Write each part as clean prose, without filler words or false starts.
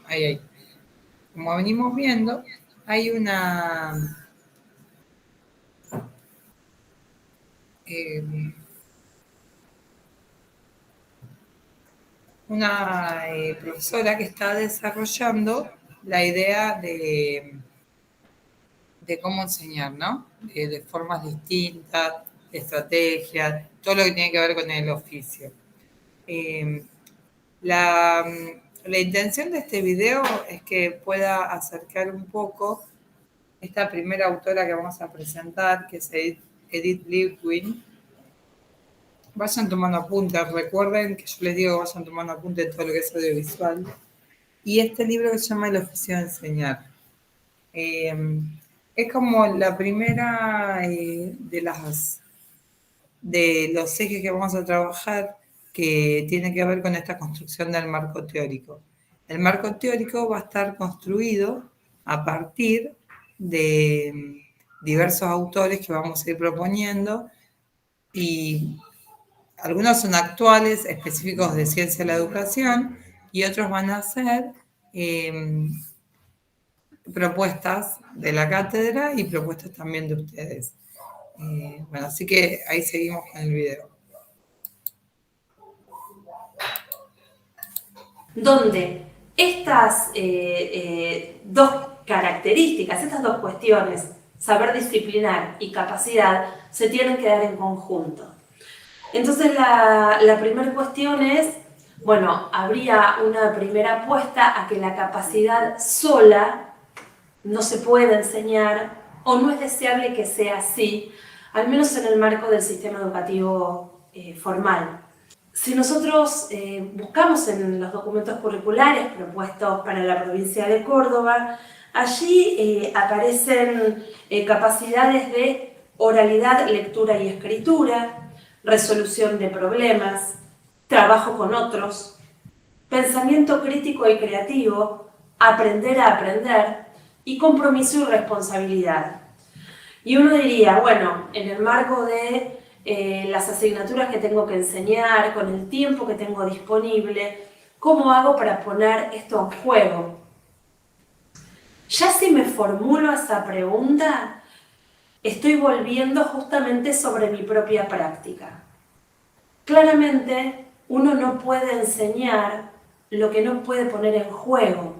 ahí. Como venimos viendo, hay una profesora que está desarrollando la idea de cómo enseñar, ¿no? De formas distintas, de estrategias, todo lo que tiene que ver con el oficio. Eh, la, la intención de este video es que pueda acercar un poco esta primera autora que vamos a presentar, que es Edith Liebwin. Vayan tomando apuntes, recuerden que yo les digo que vayan tomando apuntes de todo lo que es audiovisual. Y este libro que se llama El oficio de enseñar. Es como la primera de los ejes que vamos a trabajar que tiene que ver con esta construcción del marco teórico. El marco teórico va a estar construido a partir de diversos autores que vamos a ir proponiendo y algunos son actuales, específicos de ciencia de la educación y otros van a ser propuestas de la cátedra y propuestas también de ustedes. Bueno, así que ahí seguimos con el video. Donde estas dos características, estas dos cuestiones, saber disciplinar y capacidad, se tienen que dar en conjunto. Entonces la primera cuestión es, bueno, habría una primera apuesta a que la capacidad sola no se puede enseñar o no es deseable que sea así, al menos en el marco del sistema educativo formal. Si nosotros buscamos en los documentos curriculares propuestos para la provincia de Córdoba, allí aparecen capacidades de oralidad, lectura y escritura, resolución de problemas, trabajo con otros, pensamiento crítico y creativo, aprender a aprender y compromiso y responsabilidad. Y uno diría, bueno, en el marco de las asignaturas que tengo que enseñar, con el tiempo que tengo disponible, ¿cómo hago para poner esto en juego? Ya si me formulo esa pregunta, estoy volviendo justamente sobre mi propia práctica. Claramente, uno no puede enseñar lo que no puede poner en juego.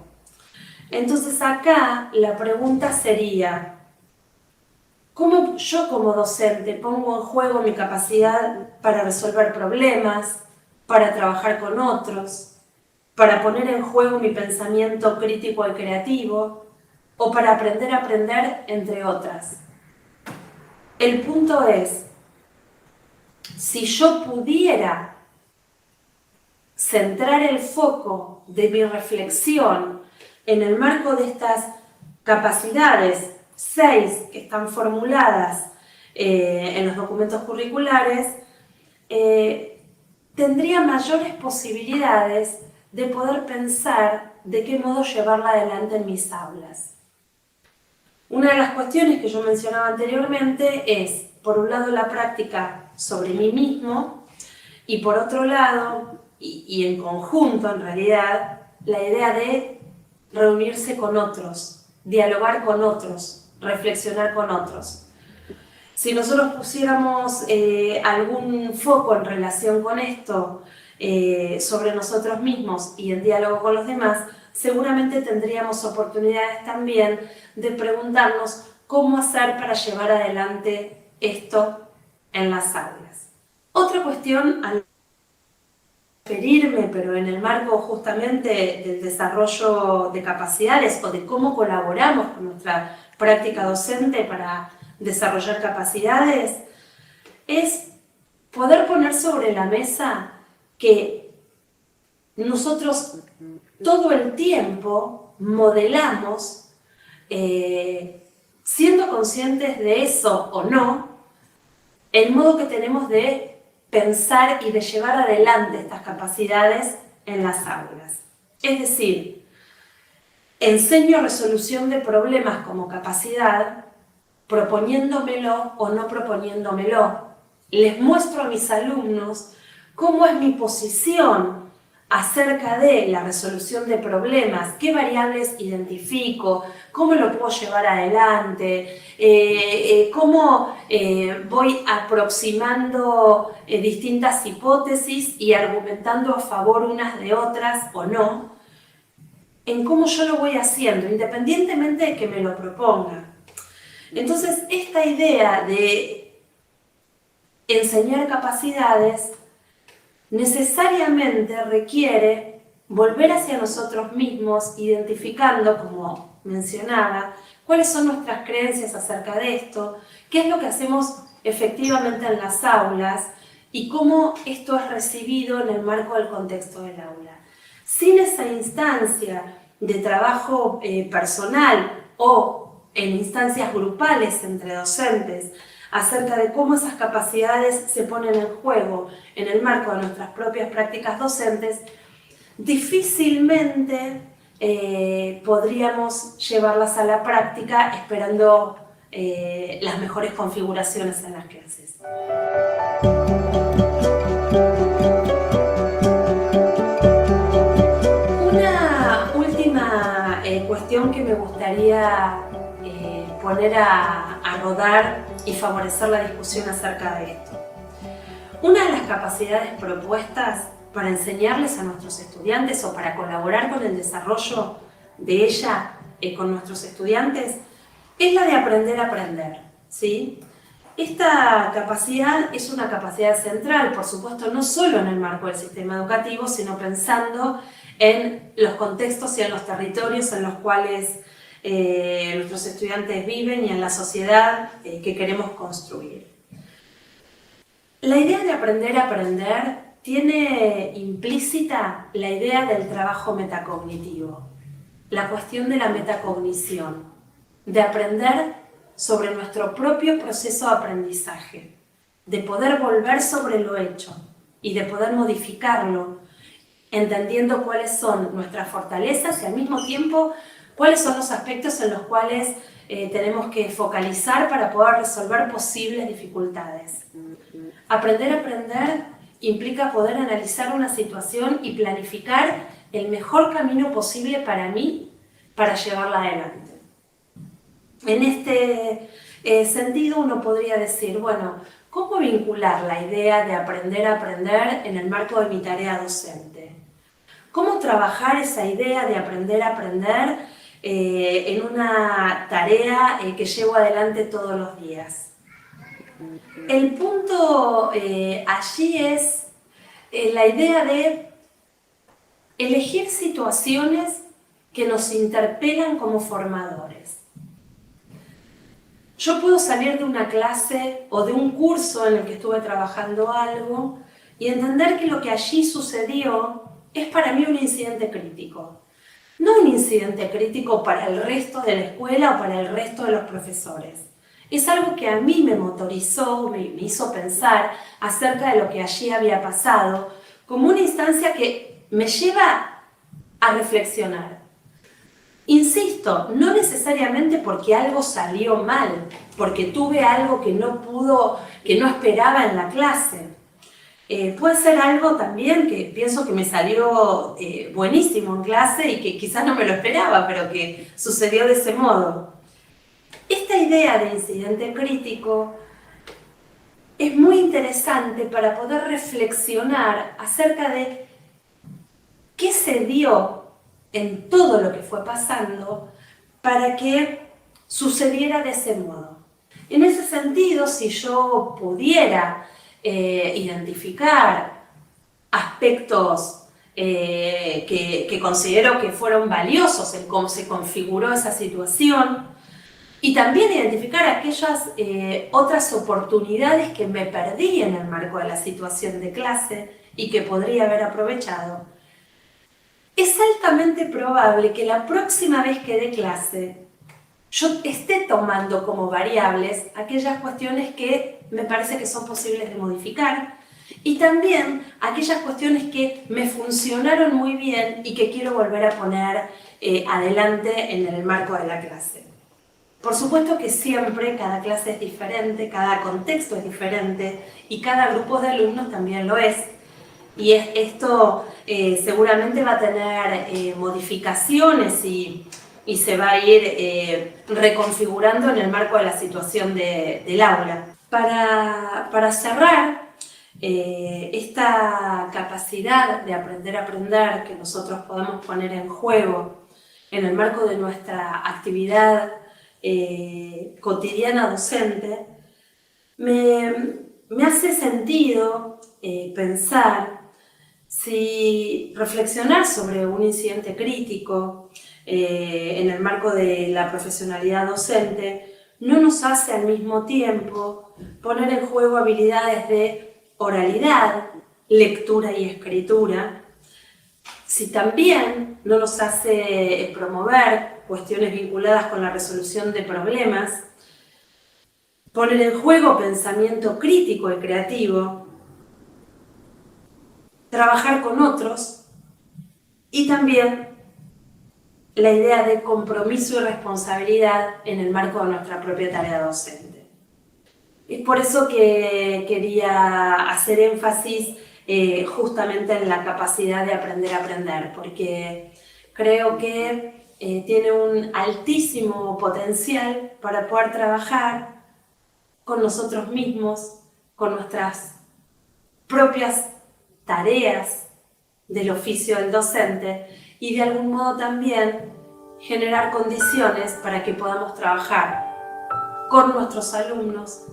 Entonces acá la pregunta sería, ¿cómo yo como docente pongo en juego mi capacidad para resolver problemas, para trabajar con otros, para poner en juego mi pensamiento crítico y creativo, o para aprender a aprender, entre otras? El punto es, si yo pudiera centrar el foco de mi reflexión en el marco de estas capacidades, 6 que están formuladas en los documentos curriculares, tendría mayores posibilidades de poder pensar de qué modo llevarla adelante en mis aulas. Una de las cuestiones que yo mencionaba anteriormente es, por un lado, la práctica sobre mí mismo y por otro lado, y en conjunto en realidad, la idea de reunirse con otros, dialogar con otros, reflexionar con otros. Si nosotros pusiéramos algún foco en relación con esto sobre nosotros mismos y en diálogo con los demás, seguramente tendríamos oportunidades también de preguntarnos cómo hacer para llevar adelante esto en las aulas. Otra cuestión al referirme, pero en el marco justamente del desarrollo de capacidades o de cómo colaboramos con nuestra práctica docente para desarrollar capacidades, es poder poner sobre la mesa que nosotros todo el tiempo modelamos, siendo conscientes de eso o no, el modo que tenemos de pensar y de llevar adelante estas capacidades en las aulas. Es decir, enseño resolución de problemas como capacidad, proponiéndomelo o no proponiéndomelo. Les muestro a mis alumnos cómo es mi posición acerca de la resolución de problemas, qué variables identifico, cómo lo puedo llevar adelante, cómo voy aproximando distintas hipótesis y argumentando a favor unas de otras o no, en cómo yo lo voy haciendo, independientemente de que me lo proponga. Entonces, esta idea de enseñar capacidades necesariamente requiere volver hacia nosotros mismos, identificando, como mencionaba, cuáles son nuestras creencias acerca de esto, qué es lo que hacemos efectivamente en las aulas y cómo esto es recibido en el marco del contexto del aula. Sin esa instancia de trabajo personal o en instancias grupales entre docentes, acerca de cómo esas capacidades se ponen en juego en el marco de nuestras propias prácticas docentes, difícilmente podríamos llevarlas a la práctica esperando las mejores configuraciones en las clases. Una última cuestión que me gustaría poner a rodar y favorecer la discusión acerca de esto. Una de las capacidades propuestas para enseñarles a nuestros estudiantes o para colaborar con el desarrollo de ella con nuestros estudiantes es la de aprender a aprender, ¿sí? Esta capacidad es una capacidad central, por supuesto, no solo en el marco del sistema educativo, sino pensando en los contextos y en los territorios en los cuales nuestros estudiantes viven y en la sociedad que queremos construir. La idea de aprender a aprender tiene implícita la idea del trabajo metacognitivo, la cuestión de la metacognición, de aprender sobre nuestro propio proceso de aprendizaje, de poder volver sobre lo hecho y de poder modificarlo, entendiendo cuáles son nuestras fortalezas y al mismo tiempo cuáles son los aspectos en los cuales tenemos que focalizar para poder resolver posibles dificultades. Aprender a aprender implica poder analizar una situación y planificar el mejor camino posible para mí para llevarla adelante. En este sentido uno podría decir, bueno, ¿cómo vincular la idea de aprender a aprender en el marco de mi tarea docente? ¿Cómo trabajar esa idea de aprender a aprender en una tarea que llevo adelante todos los días? El punto allí es la idea de elegir situaciones que nos interpelan como formadores. Yo puedo salir de una clase o de un curso en el que estuve trabajando algo y entender que lo que allí sucedió es para mí un incidente crítico. No un incidente crítico para el resto de la escuela o para el resto de los profesores. Es algo que a mí me motorizó, me hizo pensar acerca de lo que allí había pasado, como una instancia que me lleva a reflexionar. Insisto, no necesariamente porque algo salió mal, porque tuve algo que no esperaba en la clase. Puede ser algo también que pienso que me salió buenísimo en clase y que quizás no me lo esperaba, pero que sucedió de ese modo. Esta idea de incidente crítico es muy interesante para poder reflexionar acerca de qué se dio en todo lo que fue pasando para que sucediera de ese modo. En ese sentido, si yo pudiera identificar aspectos que considero que fueron valiosos en cómo se configuró esa situación y también identificar aquellas otras oportunidades que me perdí en el marco de la situación de clase y que podría haber aprovechado, es altamente probable que la próxima vez que dé clase yo esté tomando como variables aquellas cuestiones que me parece que son posibles de modificar y también aquellas cuestiones que me funcionaron muy bien y que quiero volver a poner adelante en el marco de la clase. Por supuesto que siempre cada clase es diferente, cada contexto es diferente y cada grupo de alumnos también lo es. Y esto seguramente va a tener modificaciones y se va a ir reconfigurando en el marco de la situación del aula. Para cerrar, esta capacidad de aprender a aprender que nosotros podemos poner en juego en el marco de nuestra actividad cotidiana docente, me hace sentido pensar si reflexionar sobre un incidente crítico en el marco de la profesionalidad docente no nos hace al mismo tiempo poner en juego habilidades de oralidad, lectura y escritura, si también no nos hace promover cuestiones vinculadas con la resolución de problemas, poner en juego pensamiento crítico y creativo, trabajar con otros y también la idea de compromiso y responsabilidad en el marco de nuestra propia tarea docente. Es por eso que quería hacer énfasis justamente en la capacidad de aprender a aprender, porque creo que tiene un altísimo potencial para poder trabajar con nosotros mismos, con nuestras propias tareas del oficio del docente y de algún modo también generar condiciones para que podamos trabajar con nuestros alumnos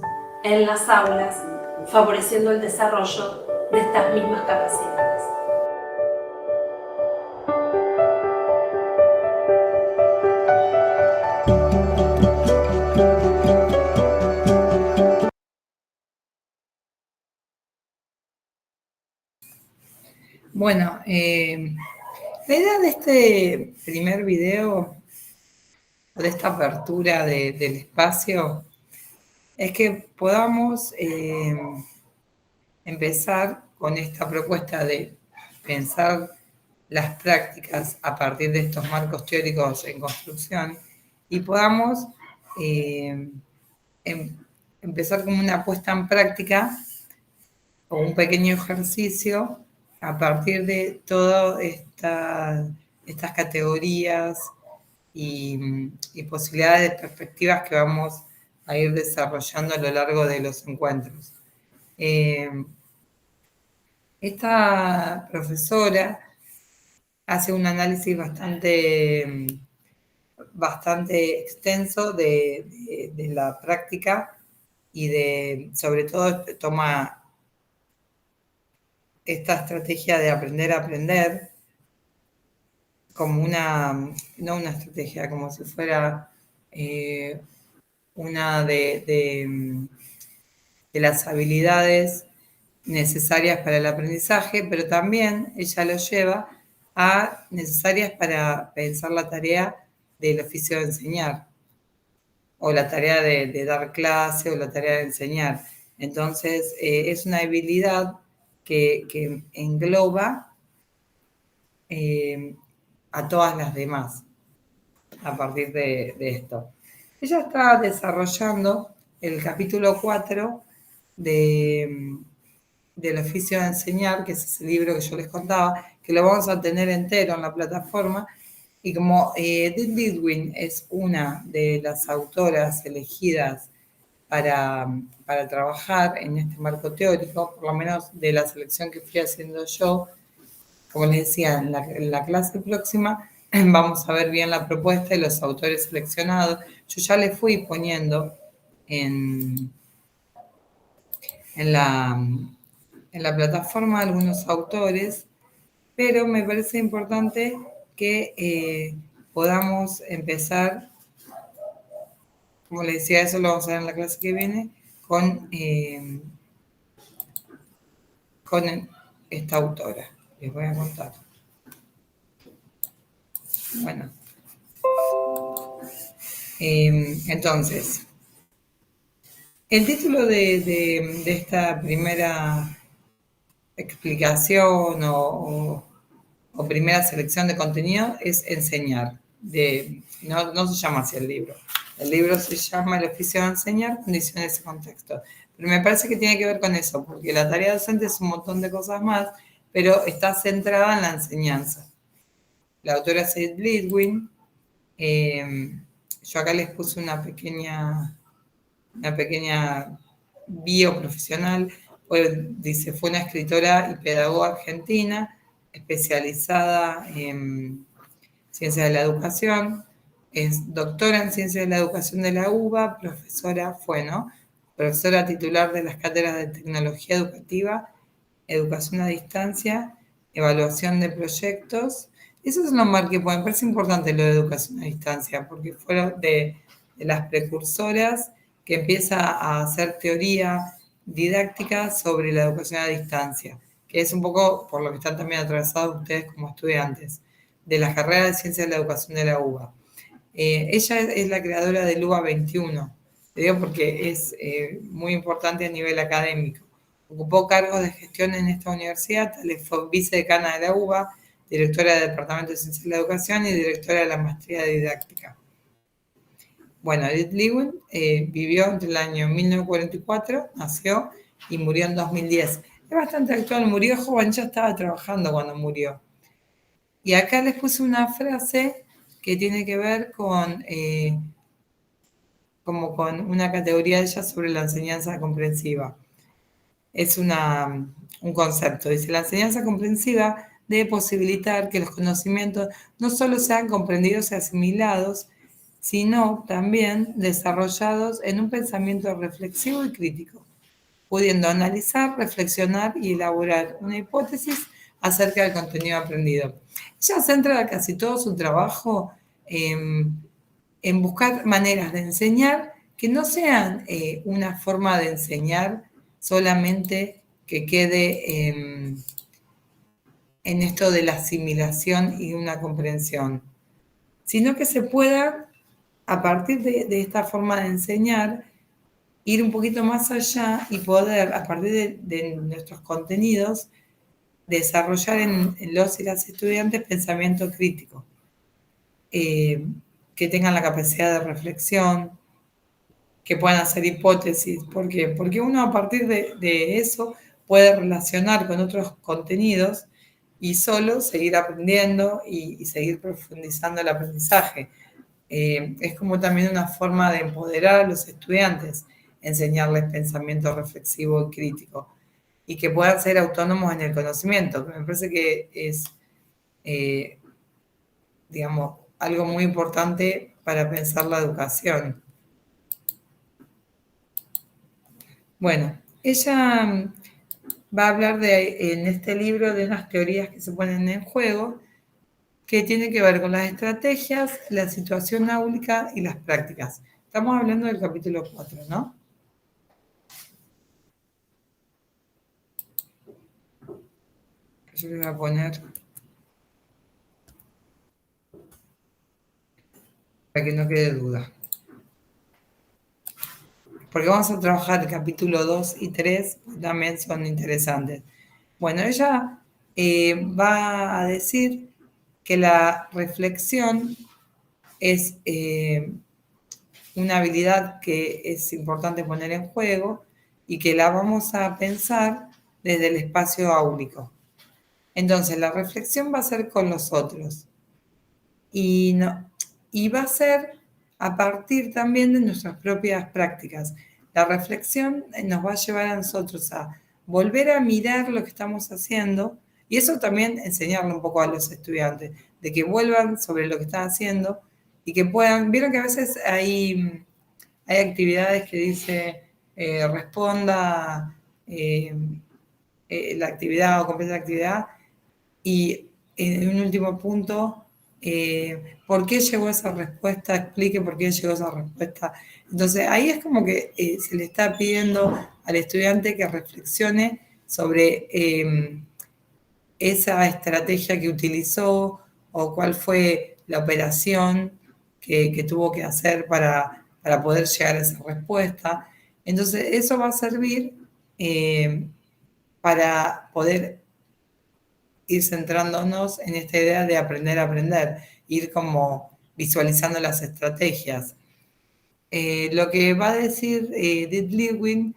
en las aulas, favoreciendo el desarrollo de estas mismas capacidades. Bueno, la idea de este primer video, o de esta apertura del espacio, es que podamos empezar con esta propuesta de pensar las prácticas a partir de estos marcos teóricos en construcción y podamos empezar como una puesta en práctica o un pequeño ejercicio a partir de todas estas categorías y posibilidades de perspectivas que vamos a ir desarrollando a lo largo de los encuentros. Esta profesora hace un análisis bastante extenso de la práctica y sobre todo toma esta estrategia de aprender a aprender como no una estrategia, como si fuera una de las habilidades necesarias para el aprendizaje, pero también ella lo lleva a necesarias para pensar la tarea del oficio de enseñar, o la tarea de dar clase, o la tarea de enseñar. Entonces, es una habilidad que engloba a todas las demás a partir de esto. Ella está desarrollando el capítulo 4 del oficio de enseñar, que es ese libro que yo les contaba, que lo vamos a tener entero en la plataforma. Y como Edith Lidwin es una de las autoras elegidas para trabajar en este marco teórico, por lo menos de la selección que fui haciendo yo, como les decía, en la clase próxima vamos a ver bien la propuesta y los autores seleccionados. Yo ya les fui poniendo en la plataforma algunos autores, pero me parece importante que podamos empezar, como les decía, eso lo vamos a ver en la clase que viene, con esta autora. Les voy a contar. Bueno, entonces, el título de esta primera explicación o primera selección de contenido es enseñar. No se llama así el libro. El libro se llama El oficio de enseñar, condiciones y contexto. Pero me parece que tiene que ver con eso, porque la tarea docente es un montón de cosas más pero está centrada en la enseñanza. La autora es Edith Lidwin. Yo acá les puse una pequeña bio profesional. Pues dice, fue una escritora y pedagoga argentina especializada en ciencias de la educación. Es doctora en ciencias de la educación de la UBA, profesora titular de las cátedras de tecnología educativa, educación a distancia, evaluación de proyectos. Eso es lo más que me parece importante lo de educación a distancia, porque fueron de las precursoras que empieza a hacer teoría didáctica sobre la educación a distancia, que es un poco por lo que están también atravesados ustedes como estudiantes de la carrera de Ciencias de la Educación de la UBA. Ella es la creadora del UBA 21, te digo porque es muy importante a nivel académico. Ocupó cargos de gestión en esta universidad, fue vicedecana de la UBA, directora del Departamento de Ciencias de la Educación y directora de la Maestría de Didáctica. Bueno, Edith Lidwin vivió entre el año 1944, nació y murió en 2010. Es bastante actual, murió joven, ya estaba trabajando cuando murió. Y acá les puse una frase que tiene que ver con, como con una categoría de ella sobre la enseñanza comprensiva. Es un concepto. Dice, la enseñanza comprensiva debe posibilitar que los conocimientos no solo sean comprendidos y asimilados, sino también desarrollados en un pensamiento reflexivo y crítico, pudiendo analizar, reflexionar y elaborar una hipótesis acerca del contenido aprendido. Ella centra casi todo su trabajo en buscar maneras de enseñar que no sean una forma de enseñar solamente que quede en esto de la asimilación y una comprensión, sino que se pueda, a partir de esta forma de enseñar, ir un poquito más allá y poder, a partir de nuestros contenidos, desarrollar en los y las estudiantes pensamiento crítico, que tengan la capacidad de reflexión, que puedan hacer hipótesis. ¿Por qué? Porque uno a partir de eso puede relacionar con otros contenidos y solo seguir aprendiendo y seguir profundizando el aprendizaje. Es como también una forma de empoderar a los estudiantes, enseñarles pensamiento reflexivo y crítico, y que puedan ser autónomos en el conocimiento, que me parece que es, digamos, algo muy importante para pensar la educación. Bueno, ella va a hablar en este libro de unas teorías que se ponen en juego, que tienen que ver con las estrategias, la situación áulica y las prácticas. Estamos hablando del capítulo 4, ¿no? Yo le voy a poner para que no quede duda. Porque vamos a trabajar el capítulo 2 y 3, que también son interesantes. Bueno, ella va a decir que la reflexión es una habilidad que es importante poner en juego y que la vamos a pensar desde el espacio áulico. Entonces, la reflexión va a ser con los otros y va a ser a partir también de nuestras propias prácticas. La reflexión nos va a llevar a nosotros a volver a mirar lo que estamos haciendo y eso también enseñarle un poco a los estudiantes, de que vuelvan sobre lo que están haciendo y que puedan, vieron que a veces hay actividades que dice responda la actividad o complete la actividad y en un último punto, ¿por qué llegó esa respuesta? Explique por qué llegó esa respuesta. Entonces ahí es como que se le está pidiendo al estudiante que reflexione sobre esa estrategia que utilizó o cuál fue la operación que tuvo que hacer para poder llegar a esa respuesta. Entonces eso va a servir para poder ir centrándonos en esta idea de aprender a aprender, ir como visualizando las estrategias. Lo que va a decir Edith Lidwin,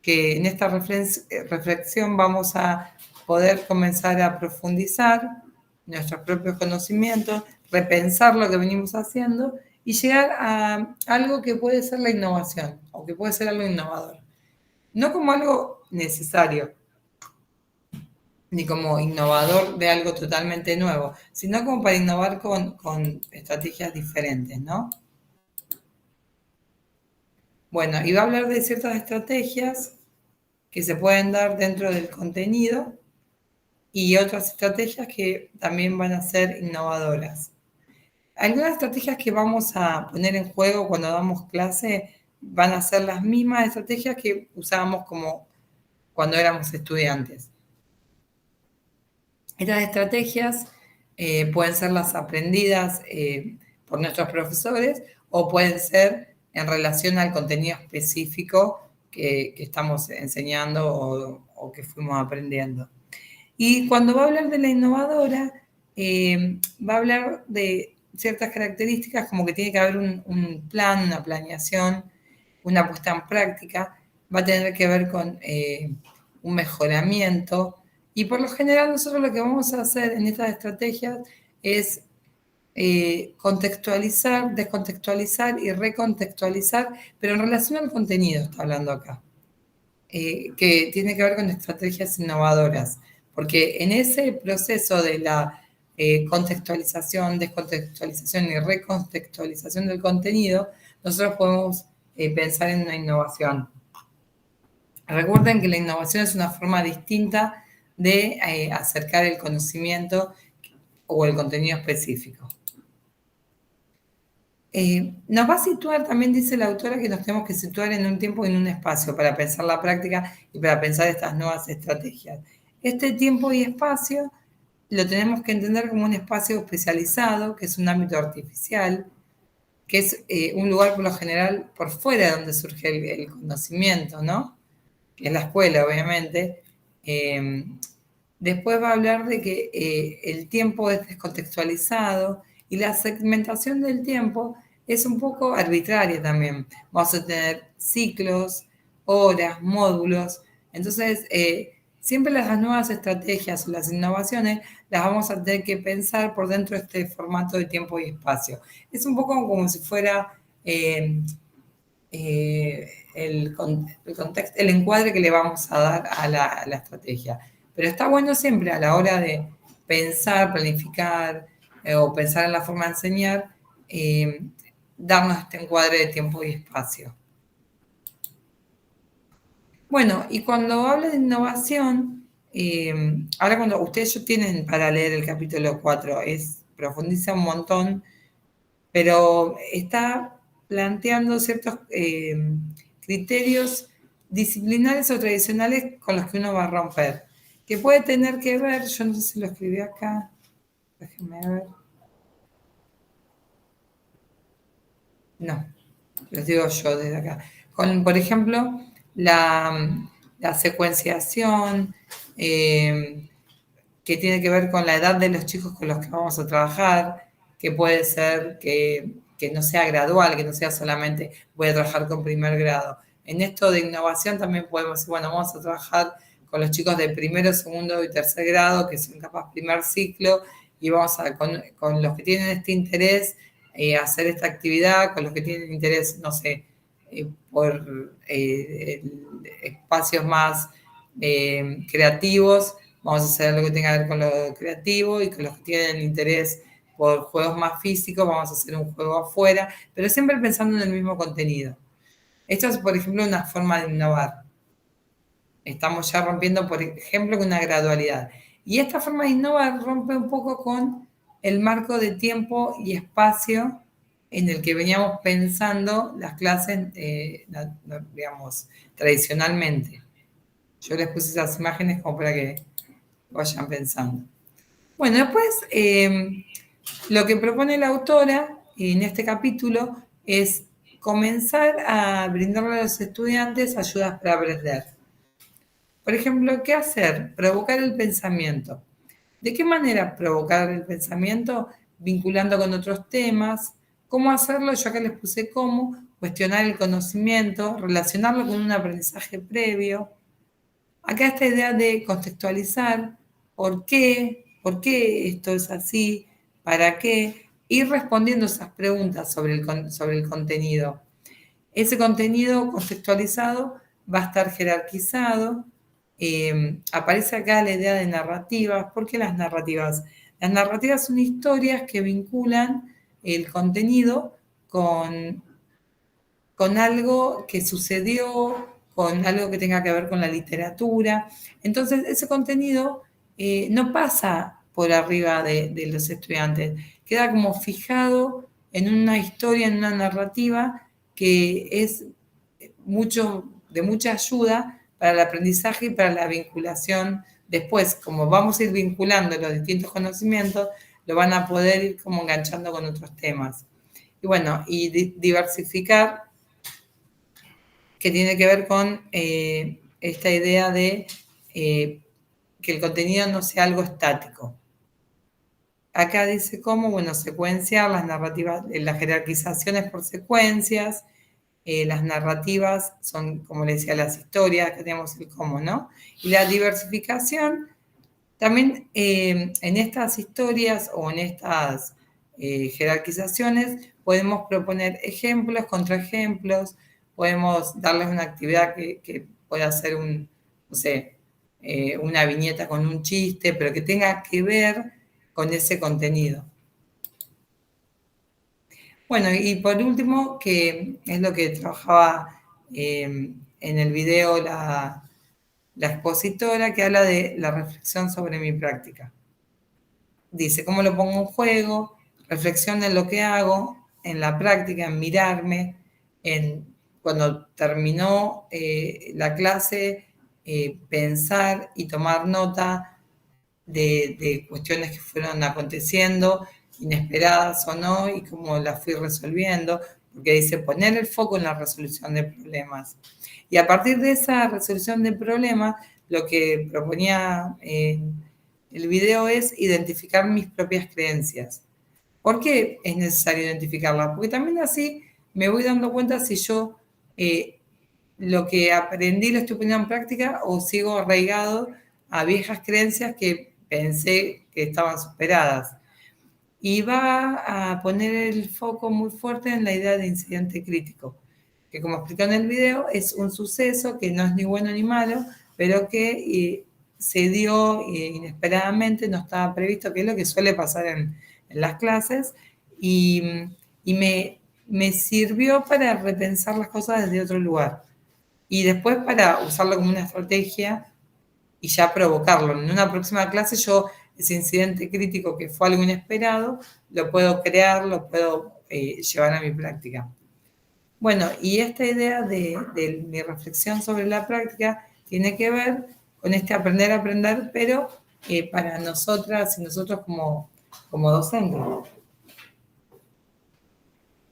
que en esta reflexión vamos a poder comenzar a profundizar nuestros propios conocimientos, repensar lo que venimos haciendo y llegar a algo que puede ser la innovación o que puede ser algo innovador. No como algo necesario, ni como innovador de algo totalmente nuevo, sino como para innovar con estrategias diferentes, ¿no? Bueno, y va a hablar de ciertas estrategias que se pueden dar dentro del contenido y otras estrategias que también van a ser innovadoras. Algunas estrategias que vamos a poner en juego cuando damos clase van a ser las mismas estrategias que usábamos como cuando éramos estudiantes. Estas estrategias pueden ser las aprendidas por nuestros profesores o pueden ser en relación al contenido específico que estamos enseñando o que fuimos aprendiendo. Y cuando va a hablar de la innovadora, va a hablar de ciertas características como que tiene que haber un plan, una planeación, una puesta en práctica, va a tener que ver con un mejoramiento. Y por lo general nosotros lo que vamos a hacer en estas estrategias es contextualizar, descontextualizar y recontextualizar, pero en relación al contenido está hablando acá, que tiene que ver con estrategias innovadoras, porque en ese proceso de la contextualización, descontextualización y recontextualización del contenido, nosotros podemos pensar en una innovación. Recuerden que la innovación es una forma distinta de acercar el conocimiento o el contenido específico. Nos va a situar, también dice la autora, que nos tenemos que situar en un tiempo y en un espacio para pensar la práctica y para pensar estas nuevas estrategias. Este tiempo y espacio lo tenemos que entender como un espacio especializado, que es un ámbito artificial, que es un lugar por lo general por fuera de donde surge el conocimiento, ¿no? Que es la escuela, obviamente. Después va a hablar de que el tiempo es descontextualizado y la segmentación del tiempo es un poco arbitraria también. Vamos a tener ciclos, horas, módulos. Entonces, siempre las nuevas estrategias o las innovaciones las vamos a tener que pensar por dentro de este formato de tiempo y espacio. Es un poco como si fuera el contexto, el encuadre que le vamos a dar a la estrategia. Pero está bueno siempre a la hora de pensar, planificar o pensar en la forma de enseñar, darnos este encuadre de tiempo y espacio. Bueno, y cuando hablo de innovación, ahora cuando ustedes ya tienen para leer el capítulo 4, profundiza un montón, pero está planteando ciertos criterios disciplinares o tradicionales con los que uno va a romper, que puede tener que ver, yo no sé si lo escribí acá, déjenme ver. No, los digo yo desde acá. Con, por ejemplo, la secuenciación, que tiene que ver con la edad de los chicos con los que vamos a trabajar, que puede ser que no sea gradual, que no sea solamente voy a trabajar con primer grado. En esto de innovación también podemos decir, bueno, vamos a trabajar con los chicos de primero, segundo y tercer grado, que son capaz primer ciclo, y vamos a, con los que tienen este interés, hacer esta actividad, con los que tienen interés, no sé, por espacios más creativos, vamos a hacer algo que tenga que ver con lo creativo, y con los que tienen interés por juegos más físicos, vamos a hacer un juego afuera, pero siempre pensando en el mismo contenido. Esto es, por ejemplo, una forma de innovar. Estamos ya rompiendo, por ejemplo, con una gradualidad. Y esta forma de innovar rompe un poco con el marco de tiempo y espacio en el que veníamos pensando las clases, digamos, tradicionalmente. Yo les puse esas imágenes como para que vayan pensando. Bueno, después lo que propone la autora en este capítulo es comenzar a brindarle a los estudiantes ayudas para aprender. Por ejemplo, ¿qué hacer? Provocar el pensamiento. ¿De qué manera provocar el pensamiento? Vinculando con otros temas. ¿Cómo hacerlo? Yo acá les puse cómo. Cuestionar el conocimiento, relacionarlo con un aprendizaje previo. Acá esta idea de contextualizar por qué esto es así, para qué, ir respondiendo esas preguntas sobre el contenido. Ese contenido contextualizado va a estar jerarquizado. Aparece acá la idea de narrativas. ¿Por qué las narrativas? Las narrativas son historias que vinculan el contenido con algo que sucedió, con algo que tenga que ver con la literatura. Entonces, ese contenido no pasa por arriba de los estudiantes, queda como fijado en una historia, en una narrativa que es de mucha ayuda para el aprendizaje y para la vinculación. Después, como vamos a ir vinculando los distintos conocimientos, lo van a poder ir como enganchando con otros temas. Y bueno, y diversificar, que tiene que ver con esta idea de que el contenido no sea algo estático. Acá dice cómo, bueno, secuenciar las narrativas, las jerarquizaciones por secuencias, las narrativas son, como le decía, las historias, que tenemos el cómo, ¿no? Y la diversificación, también en estas historias o en estas jerarquizaciones podemos proponer ejemplos, contraejemplos, podemos darles una actividad que pueda ser no sé, una viñeta con un chiste, pero que tenga que ver con ese contenido. Bueno, y por último, que es lo que trabajaba en el video la expositora, que habla de la reflexión sobre mi práctica. Dice, ¿cómo lo pongo en juego? Reflexión en lo que hago, en la práctica, en mirarme, cuando terminó la clase, pensar y tomar nota de cuestiones que fueron aconteciendo, inesperadas o no, y cómo las fui resolviendo, porque dice poner el foco en la resolución de problemas. Y a partir de esa resolución de problemas, lo que proponía el video es identificar mis propias creencias. ¿Por qué es necesario identificarlas? Porque también así me voy dando cuenta si yo lo que aprendí lo estoy poniendo en práctica o sigo arraigado a viejas creencias que pensé que estaban superadas. Y va a poner el foco muy fuerte en la idea de incidente crítico, que como explicó en el video, es un suceso que no es ni bueno ni malo, pero que se dio inesperadamente, no estaba previsto, que es lo que suele pasar en las clases, y, me sirvió para repensar las cosas desde otro lugar. Y después para usarlo como una estrategia y ya provocarlo. En una próxima clase yo ese incidente crítico que fue algo inesperado, lo puedo crear, lo puedo llevar a mi práctica. Bueno, y esta idea de mi reflexión sobre la práctica tiene que ver con este aprender a aprender, pero para nosotras y nosotros como docentes.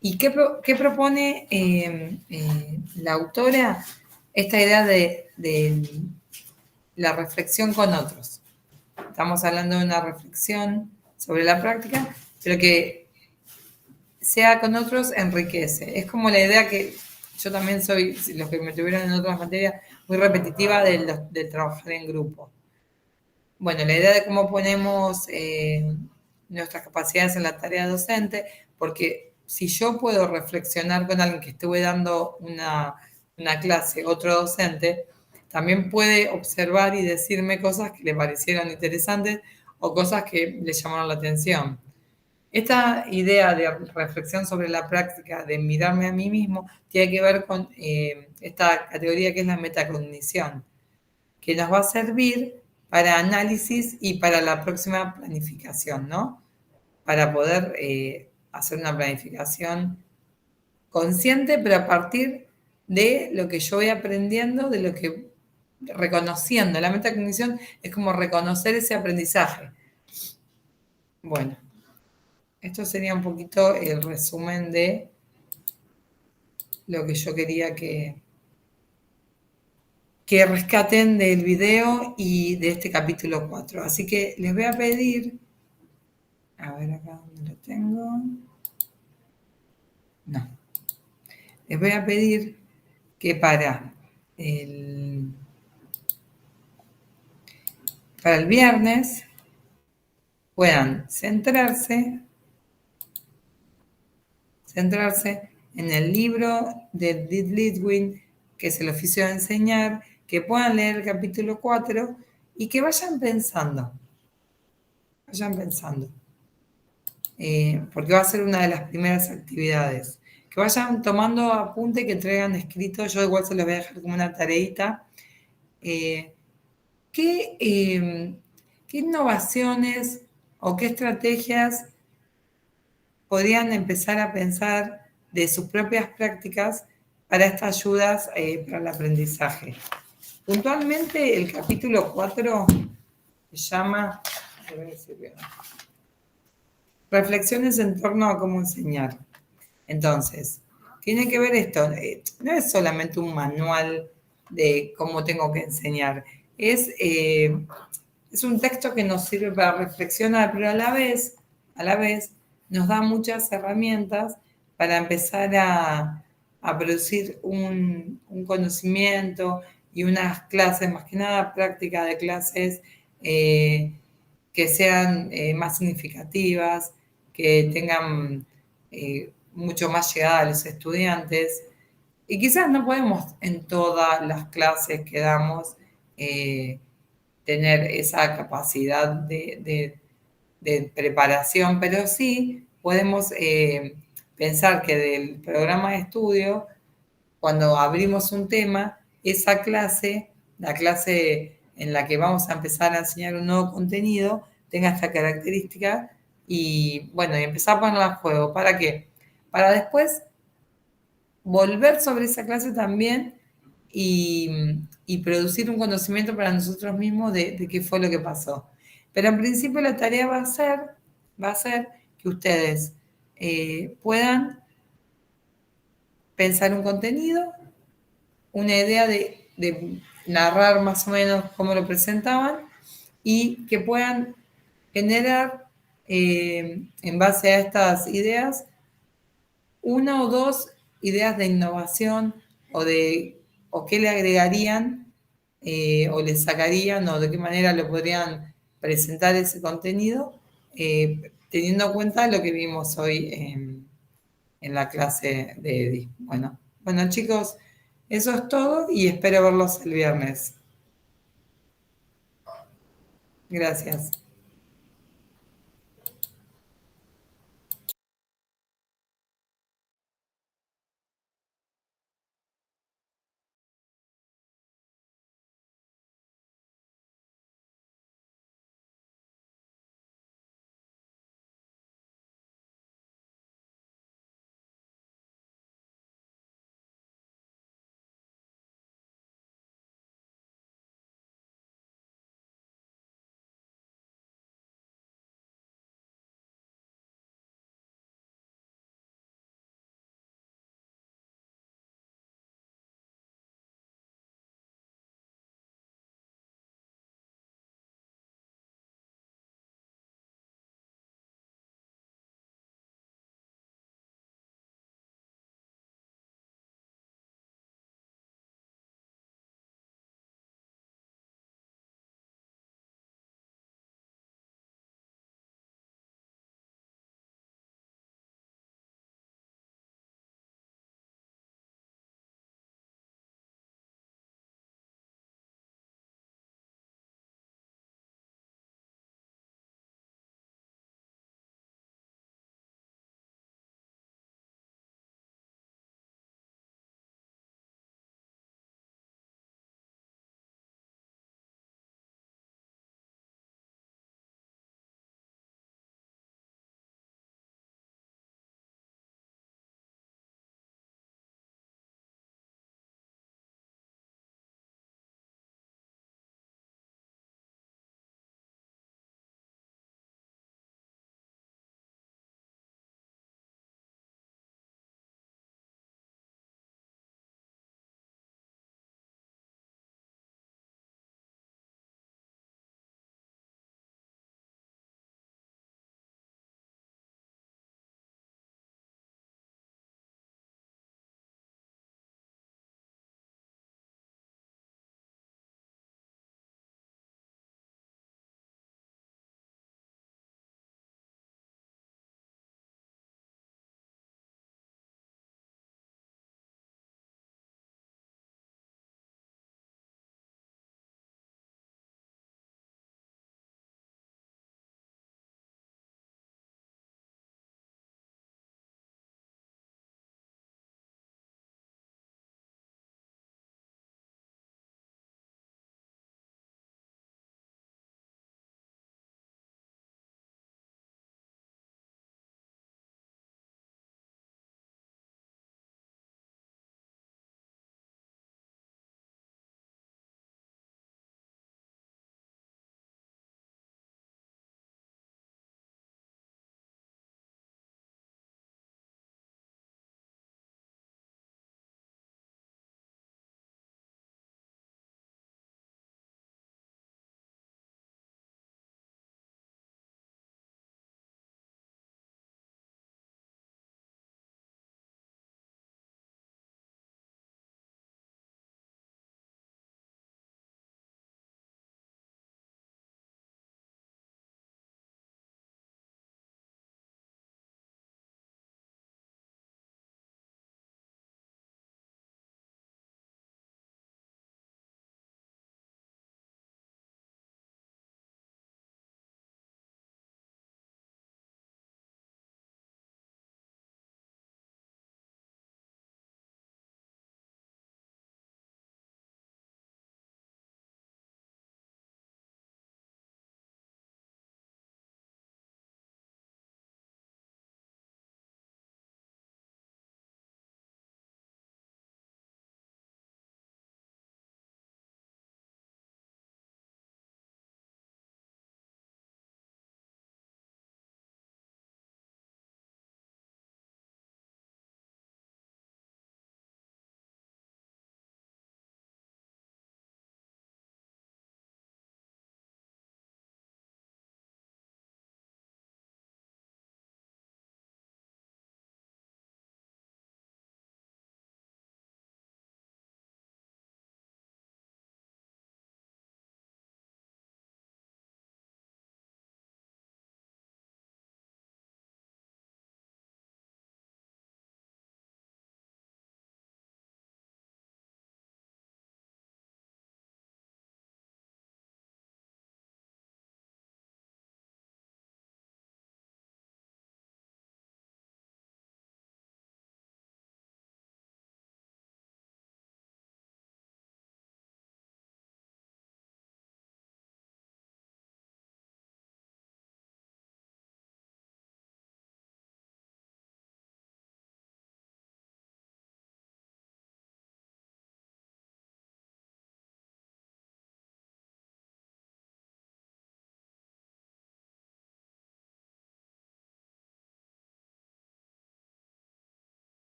¿Y qué propone la autora? Esta idea de la reflexión con otros. Estamos hablando de una reflexión sobre la práctica, pero que sea con otros enriquece. Es como la idea que yo también soy, los que me tuvieron en otras materias, muy repetitiva de trabajar en grupo. Bueno, la idea de cómo ponemos nuestras capacidades en la tarea docente, porque si yo puedo reflexionar con alguien que estuve dando una clase, otro docente, también puede observar y decirme cosas que le parecieron interesantes o cosas que le llamaron la atención. Esta idea de reflexión sobre la práctica, de mirarme a mí mismo, tiene que ver con esta categoría que es la metacognición, que nos va a servir para análisis y para la próxima planificación, ¿no? Para poder hacer una planificación consciente, pero a partir de lo que yo voy aprendiendo, de lo que reconociendo. La metacognición es como reconocer ese aprendizaje. Bueno, esto sería un poquito el resumen de lo que yo quería que rescaten del video y de este capítulo 4. Así que les voy a pedir, a ver acá donde lo tengo. No. Les voy a pedir que para el para el viernes puedan centrarse en el libro de Edith Lidwin, que es El oficio de enseñar, que puedan leer el capítulo 4 y que vayan pensando, porque va a ser una de las primeras actividades. Que vayan tomando apunte, que traigan escrito, yo igual se los voy a dejar como una tareita. ¿Qué innovaciones o qué estrategias podrían empezar a pensar de sus propias prácticas para estas ayudas para el aprendizaje? Puntualmente, el capítulo 4 se llama Reflexiones en torno a cómo enseñar. Entonces, tiene que ver esto, no es solamente un manual de cómo tengo que enseñar, es un texto que nos sirve para reflexionar, pero a la vez nos da muchas herramientas para empezar a producir un conocimiento y unas clases, más que nada práctica de clases, que sean más significativas, que tengan mucho más llegada a los estudiantes. Y quizás no podemos en todas las clases que damos tener esa capacidad de preparación, pero sí podemos pensar que del programa de estudio, cuando abrimos un tema, esa clase, la clase en la que vamos a empezar a enseñar un nuevo contenido, tenga esta característica y bueno, y empezar a ponerla a juego. ¿Para qué? Para después volver sobre esa clase también y producir un conocimiento para nosotros mismos de qué fue lo que pasó. Pero en principio la tarea va a ser que ustedes puedan pensar un contenido, una idea de narrar más o menos cómo lo presentaban y que puedan generar en base a estas ideas una o dos ideas de innovación o qué le agregarían o le sacarían o de qué manera lo podrían presentar ese contenido, teniendo en cuenta lo que vimos hoy en la clase de Edith. Bueno, chicos, eso es todo y espero verlos el viernes. Gracias.